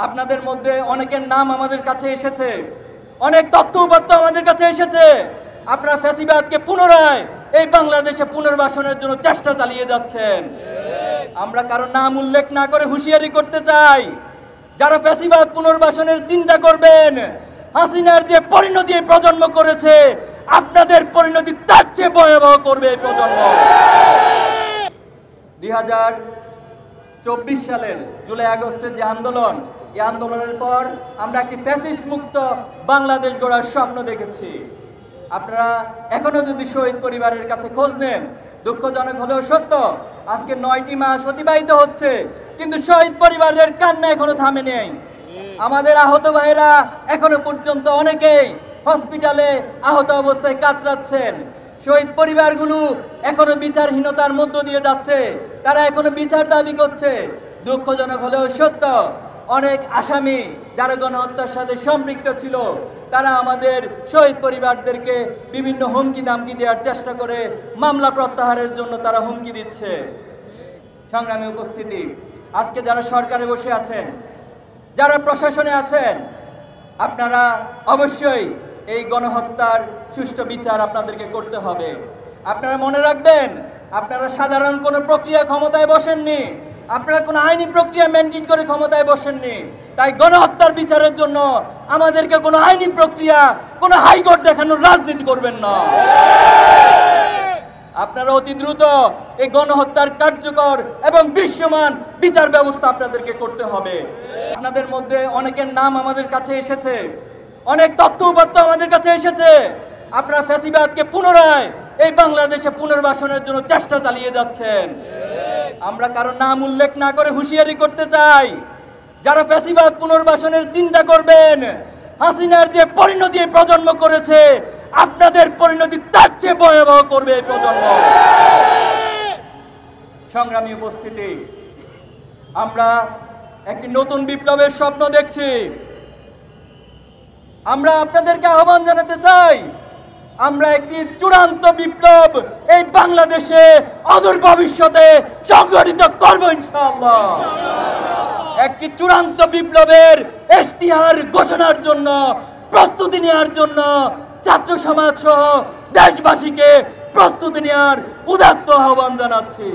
আপনাদের মধ্যে অনেকের নাম আমাদের কাছে এসেছে, অনেক তথ্য উপাত্ত আমাদের কাছে এসেছে। আপনারা ফ্যাসিবাদকে পুনরায় এই বাংলাদেশে পুনর্বাসনের জন্য চেষ্টা চালিয়ে যাচ্ছেন। আমরা কারো নাম উল্লেখ না করে হুঁশিয়ারি করতে চাই, যারা ফ্যাসিবাদ পুনর্বাসনের চিন্তা করবেন, হাসিনার যে পরিণতি এই প্রজন্ম করেছে, আপনাদের পরিণতি তার চেয়ে ভয়াবহ করবে এই প্রজন্ম। 2024 সালের জুলাই আগস্টের যে আন্দোলন, এই আন্দোলনের পর আমরা একটি ফ্যাসিস্ট মুক্ত বাংলাদেশ গড়ার স্বপ্ন দেখেছি। আপনারা এখনো যদি শহীদ পরিবারের কাছে খোঁজ নেন, দুঃখজনক হলেও সত্য, আজকে 9টি মাস অতিবাহিত হচ্ছে, কিন্তু শহীদ পরিবারের কান্না এখনো থামে নেই। আমাদের আহত ভাইরা এখনো পর্যন্ত অনেকেই হসপিটালে আহত অবস্থায় কাতরাচ্ছেন। শহীদ পরিবারগুলো এখনো বিচারহীনতার মধ্য দিয়ে যাচ্ছে, তারা এখনো বিচার দাবি করছে। দুঃখজনক হলেও সত্য, অনেক আসামি যারা গণহত্যার সাথে সম্পৃক্ত ছিল, তারা আমাদের শহীদ পরিবারদেরকে বিভিন্ন হুমকি দামকি দেওয়ার চেষ্টা করে মামলা প্রত্যাহারের জন্য তারা হুমকি দিচ্ছে। সংগ্রামী উপস্থিতি, আজকে যারা সরকারে বসে আছেন, যারা প্রশাসনে আছেন, আপনারা অবশ্যই এই গণহত্যার সুষ্ঠু বিচার আপনাদেরকে করতে হবে। আপনারা মনে রাখবেন, আপনারা সাধারণ কোনো প্রক্রিয়া ক্ষমতায় বসেননি, আপনারা কোনো আইনি প্রক্রিয়া মেনটেন করে ক্ষমতায় বসেননি। তাই গণহত্যার বিচারের জন্য আমাদেরকে কোনো আইনি প্রক্রিয়া, কোনো হাইকোর্ট দেখানোর রাজনীতি করবেন না। আপনারা অতি দ্রুত এই গণহত্যার কার্যকর এবং দৃশ্যমান বিচার ব্যবস্থা আপনাদেরকে করতে হবে। আপনাদের মধ্যে অনেকের নাম আমাদের কাছে এসেছে, অনেক তথ্য উপাত্ত আমাদের কাছে এসেছে। আপনারা ফ্যাসিবাদকে পুনরায় এই বাংলাদেশে পুনর্বাসনের জন্য চেষ্টা চালিয়ে যাচ্ছেন। আমরা কারো নাম উল্লেখ না করে হুঁশিয়ারি করতে চাই, যারা ফ্যাসিবাদ পুনর্বাসনের চিন্তা করবেন, হাসিনার যে পরিণতি এই প্রজন্ম করেছে, আপনাদের পরিণতি তার চেয়ে ভয়াবহ করবে এই প্রজন্ম। সংগ্রামী উপস্থিতি, আমরা একটি নতুন বিপ্লবের স্বপ্ন দেখছি। আমরা আপনাদেরকে আহ্বান জানাতে চাই, আমরা একটি চূড়ান্ত বিপ্লব এই বাংলাদেশে অদূর ভবিষ্যতে সংগঠিত করব ইনশাআল্লাহ। একটি চূড়ান্ত বিপ্লবের ইশতিহার ঘোষণার জন্য প্রস্তুতি নেওয়ার জন্য ছাত্র সমাজ সহ দেশবাসীকে প্রস্তুতি নেওয়ার উদাত্ত আহ্বান জানাচ্ছি।